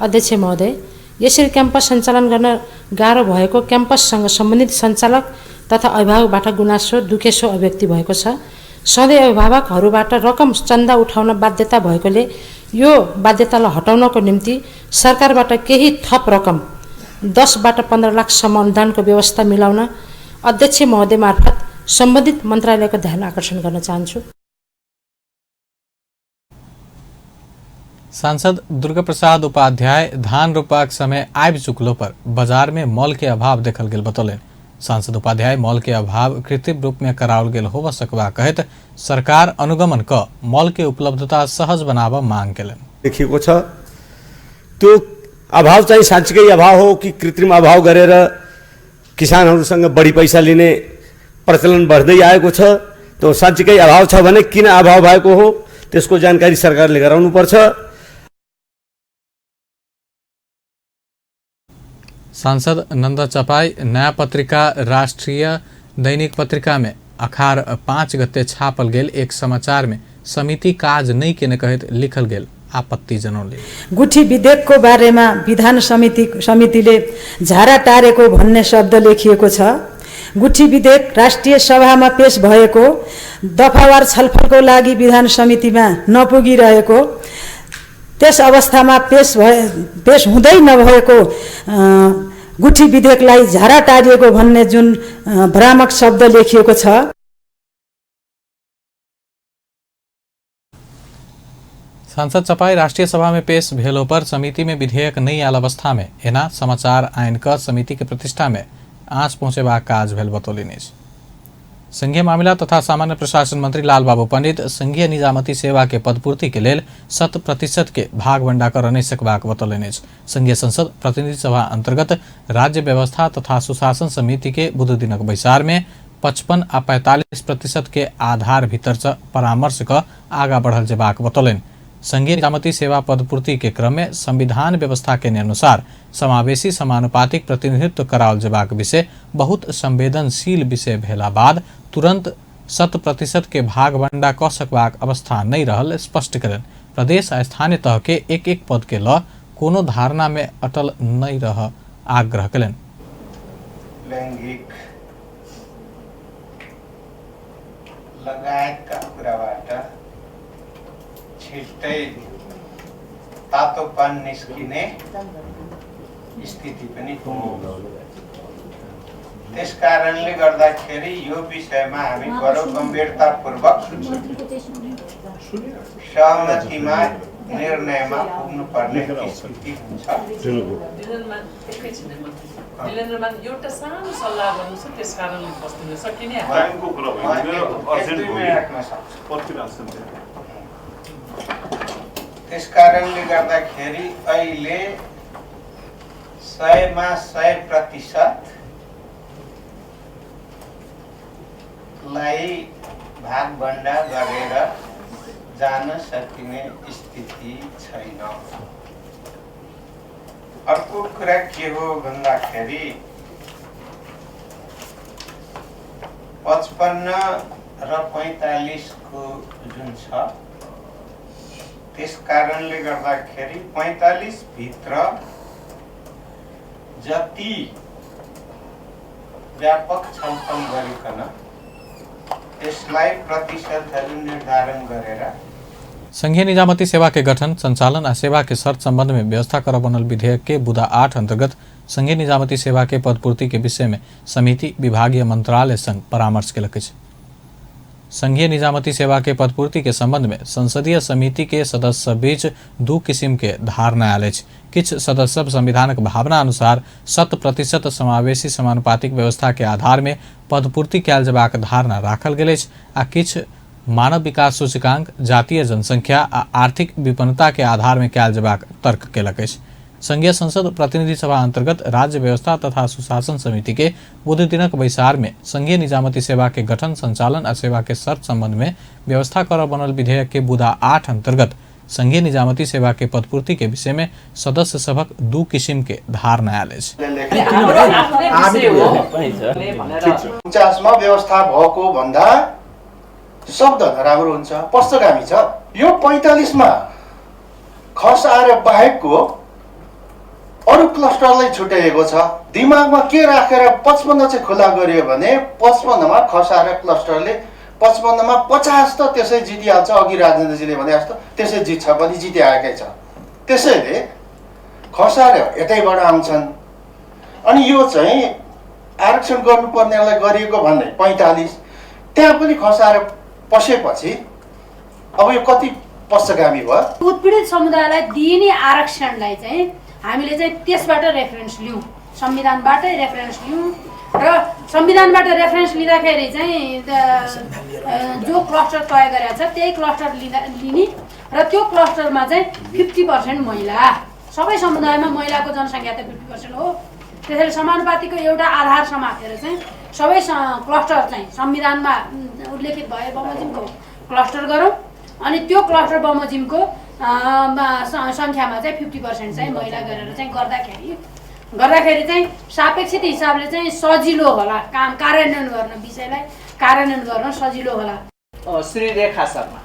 अध्यक्ष महोदय, यसरी क्याम्पस सञ्चालन गर्न गाह्रो भएको क्याम्पससँग सम्बन्धित सञ्चालक तथा अभिभावकबाट गुनासो दुखेसो अभिव्यक्ति भएको छ। सधैँ अभिभावकहरूबाट रकम चन्दा उठाउन बाध्यता भएकोले यो बाध्यतालाई हटाउनको निम्ति सरकारबाट केही थप रकम 10बाट 15 लाखसम्म अनुदानको व्यवस्था मिलाउन अध्यक्ष महोदय मार्फत सम्बन्धित मन्त्रालयको ध्यान आकर्षण गर्न चाहन्छु। सांसद दुर्गा प्रसाद उपाध्याय धान रोपाक समय आबि चुकलो पर बाजार में मॉल के अभाव देखल गेल बतौले। सांसद उपाध्याय मॉल के अभाव कृत्रिम रूप में कराओल गेल होब सकबा कहत सरकार अनुगमन क मॉल के उपलब्धता सहज बनावा मांग केलन। देखिएको छ त्यो अभाव चाहिँ साँच्चै अभाव हो कि कृत्रिम अभाव गरेर किसानहरूसँग बढी पैसा लिने प्रचलन बढ्दै आएको छ। त्यो साँच्चै अभाव छ भने किन अभाव भएको हो त्यसको जानकारी सरकारले गराउनु पर्छ। सांसद नंदा चपाई नया पत्रिका राष्ट्रीय दैनिक पत्रिका में अखाड़ 5 गते छापल गेल एक समाचार में समिति काज नहीं केने कहत लिखल गेल आपत्ति जनाउने। गुठी विधेयकको बारेमा विधान समितिले झारा टारेको भन्ने शब्द लेखिएको छ। गुठी विधेयक राष्ट्रिय सभामा पेश भएको दफावार छलफलको लागि विधान समितिमा नपुगिरहेको, त्यस अवस्थामा पेश हुँदै नभएको गुठी विधेयकलाई झारा टारिएको भन्ने जुन भ्रामक शब्द लेखिएको छ। सांसद चपाई राष्ट्रीय सभा में पेश भेलो पर समिति में विधेयक नहीं आयल अवस्था में एना समाचार आइन कर समिति के प्रतिष्ठा में आँच पहुंचेबा काज भेल बतौलिने। संघीय मामला तथा सामान्य प्रशासन मंत्री लालबाबू पंडित संघीय निजामती सेवा के पदपूर्ति के लेल 100% के भाग बंडा कर नहीं सकबाक बतौलिने। संघीय संसद प्रतिनिधि सभा अंतर्गत राज्य व्यवस्था तथा सुशासन समिति के बुध दिनक बैसार में 55 आ 45% के आधार भीतर परामर्श क आगा बढ़ल जेबाक बतौलन। संघीय निजामती सेवा पदपूर्ति के क्रम में संविधान व्यवस्था के अनुसार समावेशी समानुपातिक प्रतिनिधित्व कराओल जेबाक विषय बहुत संवेदनशील विषय भेला बाद तुरंत 100% के भाग बंडा क सकबाक अवस्था नहीं रहल स्पष्ट करें। प्रदेश आ स्थानीय तह के एक पद के ल कोनो धारणा में अटल नहीं रह आग्रह करें। लैंगिक लगायतका कुराबाट छिट्टै तातोपन निस्किने स्थिति पनि हो। त्यस कारणले गर्दाखेरि यो विषयमा हामी बडो गम्भीरतापूर्वक सहमतिमा निर्णयमा पुग्नुपर्ने स्थिति हुन्छ। एउटा सानो सल्लाह गर्नु छ, त्यस कारणले बस्दिन सकिने त्यस कारणले गर्दाखेरि अहिले 100मा 100% लाई भागभण्डा गरेर जान सकिने स्थिति छैन। अर्को कुरा के हो भन्दाखेरि 55 र 45 को जुन छ, त्यस कारणले गर्दाखेरि 45 भित्र जति व्यापक छलफल गरिकन त्यसलाई प्रतिशतहरू निर्धारण गरेर संघीय निजामती सेवा के गठन, संचालन और सेवा के शर्त संबंध में व्यवस्था कर बनल विधेयक के बुधा 8 अंतर्गत संघीय निजामती सेवा के पदपूर्ति के विषय में समिति विभागीय मंत्रालय संग परामर्श केलक। संघीय निजामती सेवा के पदपूर्ति के संबंध में संसदीय समिति के सदस्य बीच दू किस्म के धारणा आयल। किछ सदस्य संविधानक भावना अनुसार 100% समावेशी समानुपातिक व्यवस्था के आधार में पदपूर्ति कयल जेबाक धारणा राखल गेल आ किछ मानव विकास सूचकांक, जातीय जनसंख्या आ आर्थिक विपन्नता के आधार में कयल जेबाक तर्क केलक। संघीय संसद प्रतिनिधि सभा अंतर्गत राज्य व्यवस्था तथा सुशासन समिति के बुध दिनक बैसार में संघीय निजामती सेवा के गठन, संचालन और सेवा के शर्त संबंध में व्यवस्था कर बनल विधेयक के बुधा 8 अंतर्गत संघीय निजामती सेवा के पदपूर्ति के विषय में सदस्य सभक दू किस्म के धारणा आयल। 49 मा व्यवस्था भएको भन्दा शब्द राम्रो हुन्छ, पक्षगामी छ। यो 45 मा खस आएर बाहेकको अरु क्लस्टरलाई छुट्याएको छ। दिमागमा के राखेर 55 चाहिँ खुला गरियो भने 55 मा खस आएर क्लस्टरले 55 मा 50 त त्यसै जितिहाल्छ। अघि राजेन्द्रजीले भने जस्तो त्यसै जित्छ पनि, जितिआएकै छ। त्यसैले खसाएर यतैबाट आउँछन्। अनि यो चाहिँ आरक्षण गर्नुपर्नेलाई गरिएको भन्ने 45 त्यहाँ पनि खसाएर पसेपछि अब यो कति पक्षगामी भयो। उत्पीडित समुदायलाई दिइने आरक्षणलाई चाहिँ हामीले चाहिँ त्यसबाट रेफरेन्स लियौँ, संविधानबाटै रेफरेन्स लियौँ र संविधानबाट रेफरेन्स लिँदाखेरि चाहिँ जो क्लस्टर तय गरेको छ त्यही क्लस्टर लिने र त्यो क्लस्टरमा चाहिँ 50% महिला। सबै समुदायमा महिलाको जनसङ्ख्या त 50% हो। त्यसैले समानुपातिको एउटा आधार समातेर चाहिँ सबै क्लस्टर चाहिँ संविधानमा उल्लेखित भए बमोजिमको क्लस्टर गरौँ। अनि त्यो क्लस्टर बमोजिमको सङ्ख्यामा चाहिँ 50% चाहिँ महिला गरेर चाहिँ गर्दाखेरि चाहिँ सापेक्षित हिसाबले चाहिँ सजिलो होला, काम कार्यान्वयन गर्न, विषयलाई कार्यान्वयन गर्न सजिलो होला। श्री रेखा शर्मा।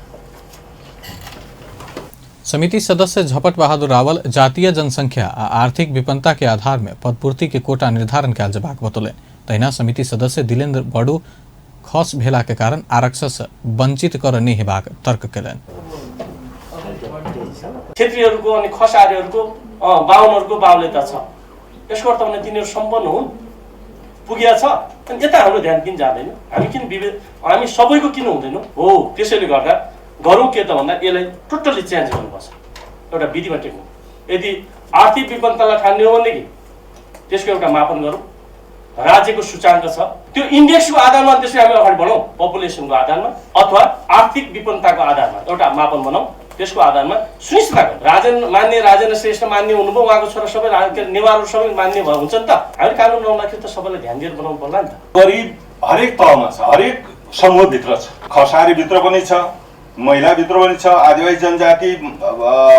समिति सदस्य झपट बहादुर रावल जातीय जनसंख्या आ आर्थिक विपन्नता के आधार में पदपूर्ति के कोटा निर्धारण कयल जेबाक बतौलनि। तहिना समिति सदस्य दिलेन्द्र बड़ू खस भेला के कारण आरक्षण से वंचित कर नहीं हेबाक तर्क केलनि। क्षेत्रीयहरूको अनि खसारीहरूको बाहुनहरूको बाहुल्यता छ, यसको अर्थ भने तिनीहरू सम्पन्न हुन्, पुगेको छ, अनि यता हाम्रो ध्यान किन जाँदैन? हामी सबैको किन हुँदैन हो? त्यसैले गर्दा गरौँ के त भन्दा यसलाई टोटल्ली चेन्ज गर्नुपर्छ, एउटा विधिमा टेक्नु। यदि आर्थिक विपन्नतालाई ठान्ने हो भनेदेखि त्यसको एउटा मापन गरौँ, राज्यको सूचाङ्क छ त्यो इन्डेक्सको आधारमा त्यसलाई हामी अगाडि बढाउँ, पपुलेसनको आधारमा अथवा आर्थिक विपन्नताको आधारमा एउटा मापन बनाऊ। त्यसको आधारमा सुनिश्चित मान्य राजेन्द्र श्रेष्ठ मान्य हुनुभयो, उहाँको छोरा सबै नेवारहरू सबै मान्य हुन्छ नि त। हामीले कानुन बनाउँदाखेरि त सबैलाई ध्यान दिएर बनाउनु पर्ला नि त। गरिब हरेक तहमा छ, हरेक समूहभित्र छ, खसारीभित्र पनि छ, महिलाभित्र पनि छ, आदिवासी जनजाति,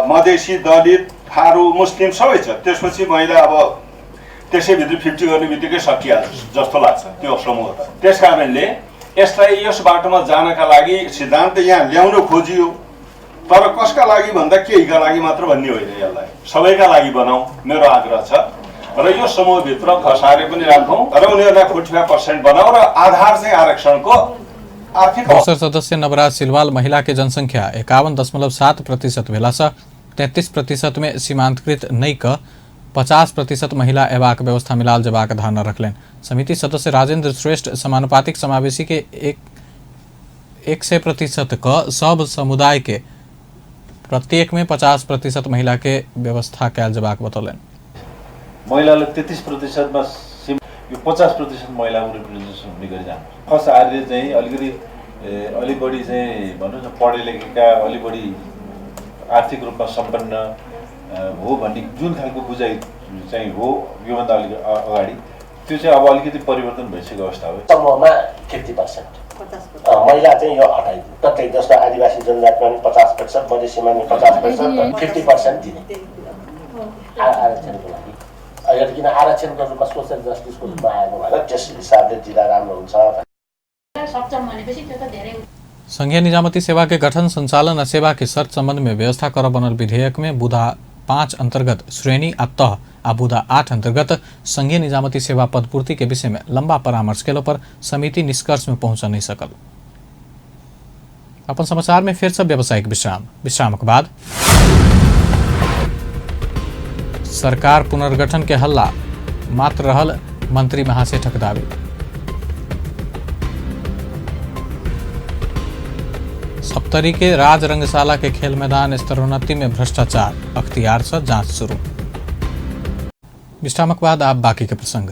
मधेसी, दलित, थारू, मुस्लिम सबै छ। त्यसपछि महिला अब त्यसैभित्र 50 गर्ने बित्तिकै सकिहाल्छ जस्तो लाग्छ त्यो समूह त। त्यस कारणले यसलाई यस बाटोमा जानका लागि सिद्धान्त यहाँ ल्याउन खोजियो, तर कसका लागि भन्दा केहीका लागि मात्र भन्ने होइन, यसलाई सबैका लागि बनाऊ मेरो आग्रह छ। र यो समूहभित्र खसारे पनि राखौँ र उनीहरूलाई 45% बनाऊ र आधार चाहिँ आरक्षणको आर्थिक। दोस्रो सदस्य नवराज सिलवाल महिला के जनसंख्या 51.7% भेला से 33% में सीमांतकृत नहीं क 50% महिला एवाक व्यवस्था मिलाल जबाक धारणा रखलें। समिति सदस्य राजेंद्र श्रेष्ठ समानुपातिक समावेशी के 100% क सब समुदाय के प्रत्येक में 50% महिला के व्यवस्था कैल जबाक बतौलें। महिलालाई 33% में यो 50% महिला रिप्रेजेन्टेसन हुने गरी जान्छ। खस आर्य चाहिँ अलि बढी चाहिँ भन्नु न पढे लेखेका, अलि बढी आर्थिक रूपमा सम्पन्न हो भन्ने जुन खालको बुझाइ चाहिँ हो योभन्दा अलि अगाडि त्यो चाहिँ अब अलिकति परिवर्तन भइसकेको अवस्था हो। समूहमा 50% महिला चाहिँ यो हटाइदिनु, प्रत्येक जस्तो आदिवासी जनजातिमा पनि 50%, मधेसीमा पनि 50%, 50% दिने आरक्षणको लागि। अहिले किन आरक्षणको रूपमा सोसल जस्टिसको रूपमा आएको भएर त्यस हिसाबले दिँदा राम्रो हुन्छ। संघीय निजामती सेवा के गठन, संचालन और सेवा की शर्त संबंध में व्यवस्था कर बनल विधेयक में बुधा 5 अंतर्गत श्रेणी आ तह आ बुधा 8 अंतर्गत संघीय निजामती सेवा पदपूर्ति के विषय में लंबा परामर्श केलो पर समिति निष्कर्ष में पहुंच नहीं सकल। अपन समाचार में फिर से व्यावसायिक विश्राम के बाद सरकार पुनर्गठन के हल्ला मात्र रहल मंत्री महासेठक दावी। सप्तरी के राज रंगशाला के खेल मैदान स्तरोन्नति में भ्रष्टाचार, अख्तियार से जांच शुरू। विश्रामक बाद आप बाकी के प्रसंग।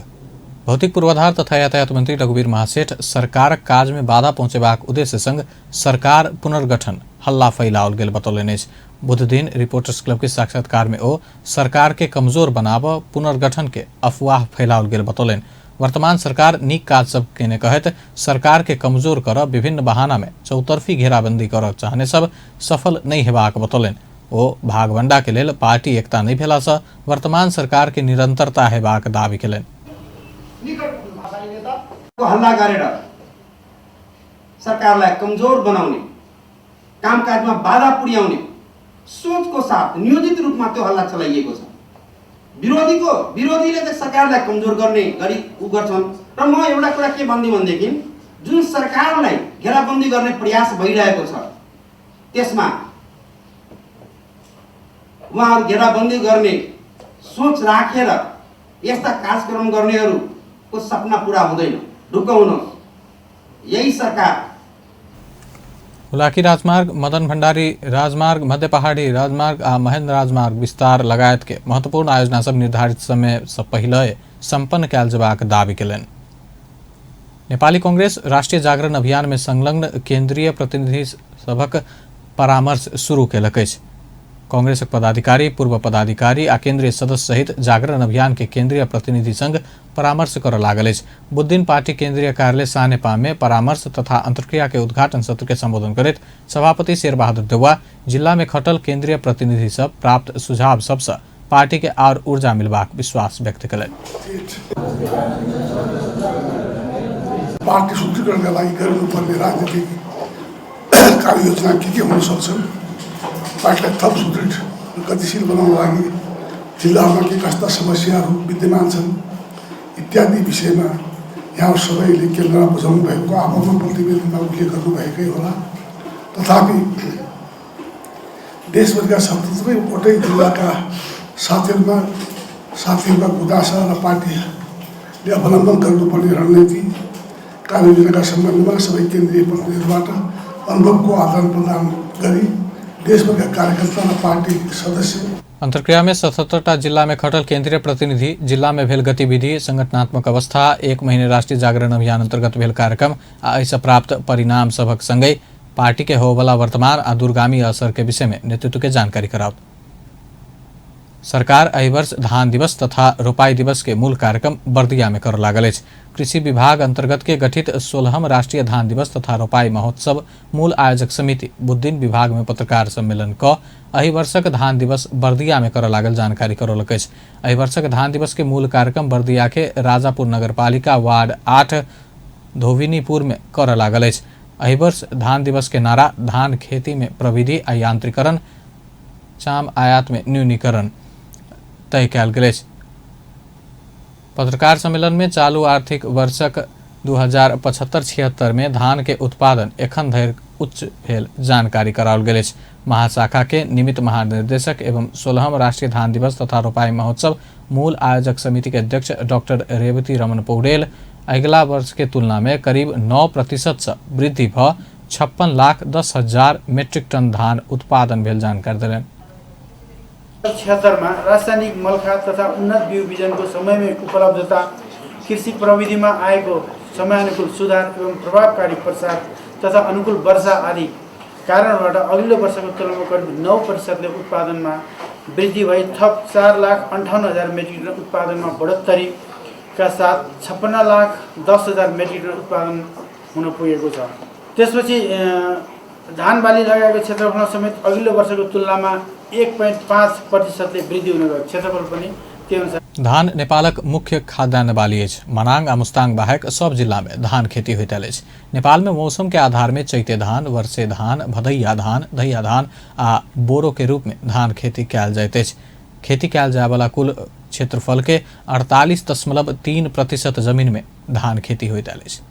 भौतिक पूर्वाधार तथा यातायात मंत्री रघुवीर महासेठ सरकार काज में बाधा पहुंचेबाक उद्देश्य संग सरकार पुनर्गठन हल्ला फैलाओल गेल बतौलनि। बुध दिन रिपोर्टर्स क्लब के साक्षात्कार में ओ सरकार के कमजोर बनाब पुनर्गठन के अफवाह फैलाओल गेल बतौलनि। वर्तमान सरकार नीक काज सब केने कहत सरकार के कमजोर कर विभिन्न बहाना में चौतरफी घेराबंदी कर चाहने सब सफल नहीं हेबाक बतौलनि। ओ भागवंडा के लेल पार्टी एकता नहीं भेला से वर्तमान सरकार के निरंतरता हेबाक दावी केलनि। हल्ला गरेर सरकारलाई कमजोर बनाउने, कामकाजमा बाधा पुर्याउने सोचको साथ नियोजित रूपमा त्यो हल्ला चलाइएको छ। विरोधीले त सरकारलाई कमजोर गर्ने गरी उ गर्छन् र म एउटा कुरा के भन्दै भनेदेखि जुन सरकारलाई घेराबन्दी गर्ने प्रयास भइरहेको छ त्यसमा उहाँहरू घेराबन्दी गर्ने सोच राखेर यस्ता कार्यक्रम गर्नेहरूको सपना पूरा हुँदैन। ढुकाउनुहोस्, यही सरकार। हुलाकी राजमार्ग, मदन भण्डारी राजमार्ग, मध्य पहाड़ी राजमार्ग आ महेन्द्र राजमार्ग विस्तार लगायत के महत्वपूर्ण आयोजना सब निर्धारित समय से पहले संपन्न कयल जेबाक दावी केलनि। नेपाली कांग्रेस राष्ट्रीय जागरण अभियान में संलग्न केंद्रीय प्रतिनिधि सभक परामर्श शुरू केलक अछि। कांग्रेसक पदाधिकारी, पूर्व पदाधिकारी आ केंद्रीय सदस्य सहित जागरण अभियान के केंद्रीय प्रतिनिधि संघ परामर्श कर लागल अछि। बुध दिन पार्टी केंद्रीय कार्यालय सानेपा में परामर्श तथा अंतर्क्रिया के उद्घाटन सत्र के संबोधन करैत सभापति शेरबहादुर देउवा जिला में खटल केंद्रीय प्रतिनिधि सब प्राप्त सुझाव सबसे पार्टी के और ऊर्जा मिलबाक विश्वास व्यक्त कयलनि। पार्टी सुदृढीकरणका लागि गर्नुपर्ने राजनीतिक कार्ययोजना के हुन सक्छन् पार्टीलाई थप सुदृढ गतिशील बनाउनको लागि जिल्लामा के कस्ता समस्याहरू विद्यमान छन् इत्यादि विषयमा यहाँ सबैले केन्द्रमा बुझाउनु भएको आफ्नो प्रतिवेदनमा उल्लेख गर्नुभएकै होला। तथापि देशभरिका 77वटै जिल्लाका साथीहरूका गुनासा र पार्टीले अवलम्बन गर्नुपर्ने रणनीति कार्ययोजनाका सम्बन्धमा सबै केन्द्रीय प्रतिनिधिहरूबाट अनुभवको आदान प्रदान गरी देशभरका कार्यकर्ता र पार्टी सदस्य अंतर्क्रिया में 77टा जिला में खटल केंद्रीय प्रतिनिधि, जिला में भेल गतिविधि, संगठनात्मक अवस्था, 1 महीने राष्ट्रीय जागरण अभियान अंतर्गत भेल कार्यक्रम आ एहिसँ प्राप्त परिणाम सभक संगै पार्टी के होबला वर्तमान आ दूरगामी असर के विषय में नेतृत्व के जानकारी कराओत। सरकार एहि वर्ष धान दिवस तथा रोपाई दिवस के मूल कार्यक्रम बर्दिया में कर लागल अछि। कृषि विभाग अंतर्गत के गठित 16हम राष्ट्रीय धान दिवस तथा रोपाई महोत्सव मूल आयोजक समिति बुधदिन विभाग में पत्रकार सम्मेलन क एहि वर्षक धान दिवस बर्दिया में कर लागल जानकारी करौलक अछि। एहि वर्षक धान दिवस के मूल कार्यक्रम बर्दिया के राजापुर नगरपालिका वार्ड 8 धोबिनीपुर में कर लागल अछि। एहि वर्ष धान दिवस के नारा धान खेती में प्रविधि आ यांत्रिकरण, चाम आयात में न्यूनीकरण तय कयल गेल अछि। पत्रकार सम्मेलन में चालू आर्थिक वर्षक 2075-76 में धान के उत्पादन एखन धरि उच्च भेल जानकारी कराओल गेल अछि। महाशाखा के निमित्त महानिर्देशक एवं 16हम राष्ट्रीय धान दिवस तथा रोपाई महोत्सव मूल आयोजक समिति के अध्यक्ष डॉक्टर रेवती रमन पौडेल अगिला वर्ष के तुलना में करीब 9% से वृद्धि भ 56,10,000 मेट्रिक टन धान उत्पादन भेल जानकारी देलनि। 76 में रासायनिक मलखाद तथा उन्नत बिउ बिजनको समयमै उपलब्धता, कृषि प्रविधिमा आएको समयानुकूल सुधार एवं प्रभावकारी प्रसार तथा अनुकूल वर्षा आदि कारणबाट अघिल्लो वर्षको तुलनामा करिब 9% ले उत्पादनमा वृद्धि भई थप 4,58,000 मेट्रिक टन उत्पादनमा बढोत्तरीका साथ 56,10,000 मेट्रिक टन उत्पादन हुन पुगेको छ। त्यसपछि धान बाली लगाएको क्षेत्रफल समेत अघिल्लो वर्षको तुलनामा 1.5% ले वृद्धि हुन गयो। क्षेत्रफल पनि त्यही अनुसार धान नेपालक मुख्य खाद्यान्न बाली अछि। मनाङ आ मुस्ताङ बाहेक सब जिला में धान खेती होइत अछि। नेपाल में मौसम के आधार में चैते धान, वर्षे धान, भदैया धान, दहिया धान आ बोरो के रूप में धान खेती कयल जाइत अछि। खेती कयल जाय वाला कुल क्षेत्रफल के 48.3% जमीन में धान खेती होइत अछि।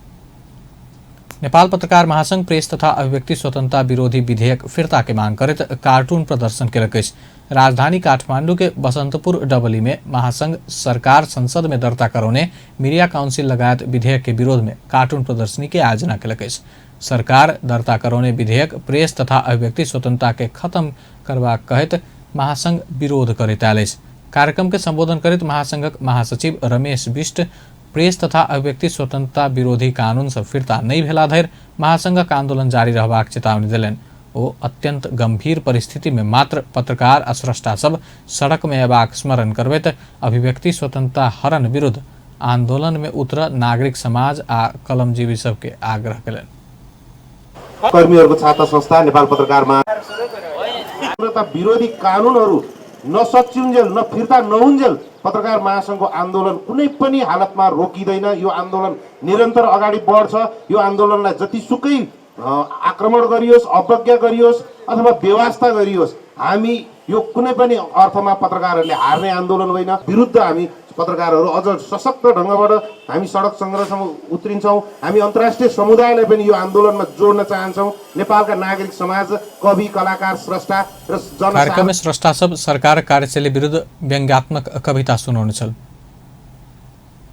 नेपाल पत्रकार महासंघ प्रेस तथा अभिव्यक्ति स्वतंत्रता विरोधी विधेयक फिर्ता के मांग करत कार्टून प्रदर्शन केलक अछि। राजधानी काठमांडू के बसंतपुर डबली में महासंघ सरकार संसद में दर्ता करौने मीडिया काउंसिल लगायत विधेयक के विरोध में कार्टून प्रदर्शनी के आयोजना केलक अछि। सरकार दर्ता करौने विधेयक प्रेस तथा अभिव्यक्ति स्वतंत्रता के खत्म करबाक कहैत महासंघ विरोध करैत आयल अछि। कार्यक्रम के संबोधन करैत महासंघक महासचिव रमेश बिष्ट प्रेस तथा अभिव्यक्ति स्वतंत्रता विरोधी कानून से फिरता नहीं भेला धरि महासंघक आंदोलन जारी रहबाक चेतावनी देलनि। ओ अत्यंत गंभीर परिस्थिति में मात्र पत्रकार आ स्रष्टा सब सड़क में अयबाक स्मरण करबैत अभिव्यक्ति स्वतंत्रता हरण विरुद्ध आंदोलन में उतर नागरिक समाज आ कलमजीवी सबके आग्रह केलनि। कर्मीहरूको छाता संस्था नेपाल पत्रकार महासंघ विरोधी कानूनहरू नसचिउन्जेल न फिर्ता नहुन्जेल पत्रकार महासंघको आन्दोलन कुनै पनि हालतमा रोकिँदैन। यो आन्दोलन निरन्तर अगाडि बढ्छ। यो आन्दोलनलाई जतिसुकै आक्रमण गरियोस्, अवज्ञा गरियोस् अथवा बेवास्ता गरियोस्, हामी यो कुनै पनि अर्थमा पत्रकारहरूले हार्ने आन्दोलन होइन। विरुद्ध हामी पत्रकारहरू अझ सशक्त ढङ्गबाट हामी सडक सङ्घर्षमा उत्रिन्छौँ। हामी अन्तर्राष्ट्रिय समुदायलाई पनि यो आन्दोलनमा जोड्न चाहन्छौँ। नेपालका नागरिक समाज, कवि, कलाकार, स्रष्टा र कार्यक्रम में स्रष्टा सब सरकार कार्यशैली विरुद्ध व्यंग्यात्मक कविता सुनाउने छल।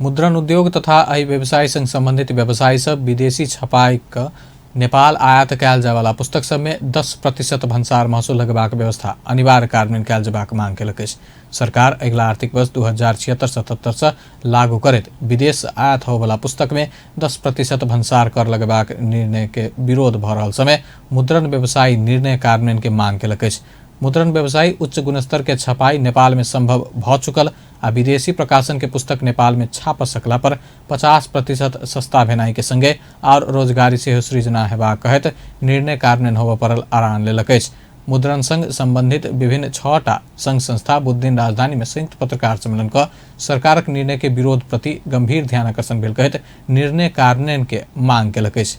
मुद्रण उद्योग तथा एहि व्यवसाय संग संबंधित व्यवसायी सब विदेशी छपाई क नेपाल आयात कयल जाय वाला पुस्तक सब में 10% भन्सार महसुल लगबाक व्यवस्था अनिवार्य कार्यान्वयन कयल जेबाक मांग केलक अछि। सरकार अगिला आर्थिक वर्ष 2076-77 से लागू करैत विदेश आयात हो वाला पुस्तक में 10% भन्सार कर लगबाक निर्णय के विरोध भ रहल समय मुद्रण व्यवसायी निर्णय कार्यान्वयन के मांग केलक अछि। मुद्रण व्यवसायी उच्च गुणस्तर के छपाई नेपाल में संभव भ चुकल आ विदेशी प्रकाशन के पुस्तक नेपाल में छाप सकला पर 50% सस्ता भेनाई के संगे और रोजगारी से सृजना हेबाक कहत निर्णय कार्यान्वयन होबऽ पड़ल आरान लेलक अछि। मुद्रण संघ संबंधित विभिन्न 6टा संघ संस्था बुधदिन राजधानी में संयुक्त पत्रकार सम्मेलन क सरकारक निर्णय के विरोध प्रति गंभीर ध्यान आकर्षण भेल कहत निर्णय कार्यान्वयन के मांग केलक अछि।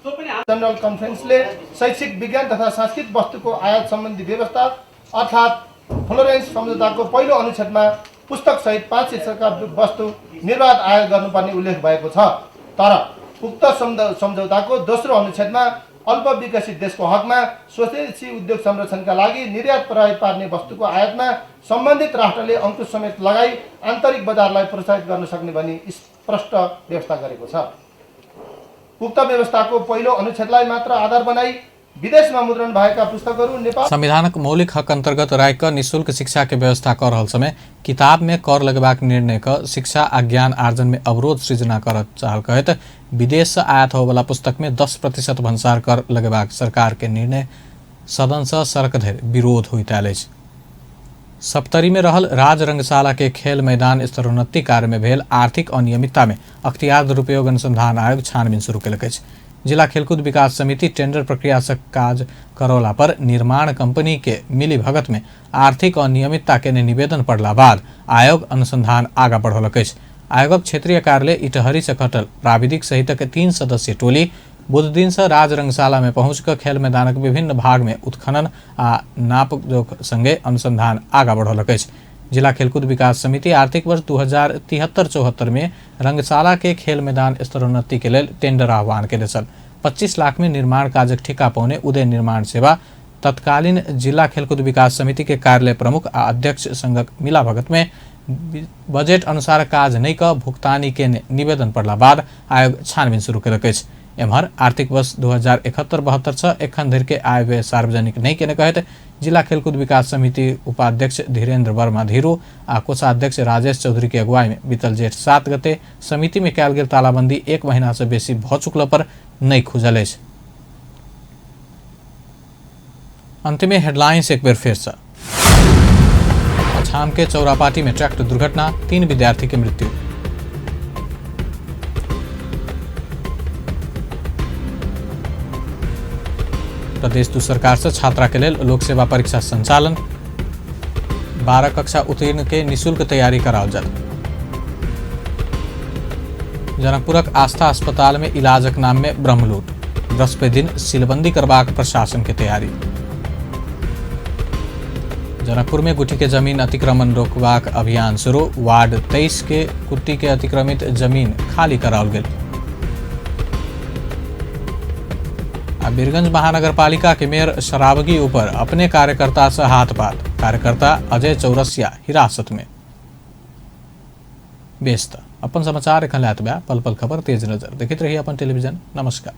जनरल कन्फरेन्सले शैक्षिक विज्ञान तथा सांस्कृतिक वस्तुको आयात सम्बन्धी व्यवस्था अर्थात् फ्लोरेन्स सम्झौताको पहिलो अनुच्छेदमा पुस्तकसहित 5 शीर्षकका वस्तु निर्बाध आयात गर्नुपर्ने उल्लेख भएको छ। तर उक्त सम्झौताको दोस्रो अनुच्छेदमा अल्प विकसित देशको हकमा स्वदेशी उद्योग संरक्षणका लागि निर्यात प्रभावित पार्ने वस्तुको आयातमा सम्बन्धित राष्ट्रले अंकुश समेत लगाई आन्तरिक बजारलाई प्रोत्साहित गर्न सक्ने भनी स्पष्ट व्यवस्था गरेको छ। उक्त व्यवस्थाको पहिलो अनुच्छेदलाई मात्र आधार बनाई विदेशमा मुद्रण भएका पुस्तकहरू नेपाल संविधानक मौलिक हक अंतर्गत राइक निःशुल्क शिक्षा के व्यवस्था कर रहल समय किताब में कर लगेबाक निर्णय क शिक्षा आ ज्ञान आर्जन में अवरोध सृजना कर चाहल कहत विदेश से आयात होवला पुस्तक में 10% भन्सार कर लगेबाक सरकार के निर्णय सदन से सड़क धरि विरोध होइत आयल अछि। सप्तरी में रहल राज रंगशाला के खेल मैदान स्तरोन्नति कार्य में भेल आर्थिक अनियमितता में अख्तियार दुरुपयोग अनुसंधान आयोग छानबीन शुरू केलक अछि। जिला खेलकूद विकास समिति टेंडर प्रक्रिया से काज करौला पर निर्माण कंपनी के मिली भगत में आर्थिक अनियमितता के निवेदन पड़ला बाद आयोग अनुसंधान आगा बढ़ौलक अछि। आयोगक क्षेत्रीय कार्यालय इटहरी से कटल प्राविधिक सहित 3 सदस्यीय टोली बुध दिन से राज रंगशाला में पहुंचकर खेल मैदानक विभिन्न भाग में उत्खनन आ नापजोख संगे अनुसंधान आगा बढ़ौलक अछि। जिला खेलकूद विकास समिति आर्थिक वर्ष 2073-74 में रंगशाला के खेल मैदान स्तरोन्नति के लिए टेंडर आह्वान के छल। 25 लाख में निर्माण कार्यक ठेका पाउने उदय निर्माण सेवा तत्कालीन जिला खेलकूद विकास समिति के कार्यालय प्रमुख आ अध्यक्ष संघक मिला भगत में बजेट अनुसार काज नहीं का भुगतानी के निवेदन पड़ला बाद आयोग छानबीन शुरू केलक अछि। एम्हर आर्थिक वर्ष 2071-72 एखन धरि के आय व्यय सार्वजनिक नहीं केने कहत जिला खेलकूद विकास समिति उपाध्यक्ष धीरेन्द्र वर्मा धीरू आ कोषाध्यक्ष राजेश चौधरी के अगुवाई में बीतल जेठ 7 गते समिति में कयल गेल तालाबंदी 1 महीना से बेसी भ चुकला पर नहीं खुजल अछि। अंत में हेडलाइंस एक बेर फिर से। छाम के चौरापाटी में ट्रैक्टर दुर्घटना 3 विद्यार्थी की मृत्यु। प्रदेश दू सरकार से छात्रा के लेल लोक सेवा परीक्षा संचालन। 12 कक्षा उत्तीर्ण के निःशुल्क तैयारी कराओल जात। जनकपुरक आस्था अस्पताल में इलाजक नाम में ब्रह्मलूट। बृहस्पति दिन सीलबंदी करबाक प्रशासन के तैयारी। जनकपुर में गुठी के जमीन अतिक्रमण रोकबाक अभियान शुरू। वार्ड 23 के कुट्टी के अतिक्रमित जमीन खाली कराओल गेल। बीरगंज महानगर पालिका के मेयर शराबगी ऊपर अपने कार्यकर्ता से हाथपात। कार्यकर्ता अजय चौरसिया हिरासत में। व्यस्त अपन समाचार एखन लात बा पल पल खबर तेज नजर देखित रहिए अपन टेलीविजन। नमस्कार।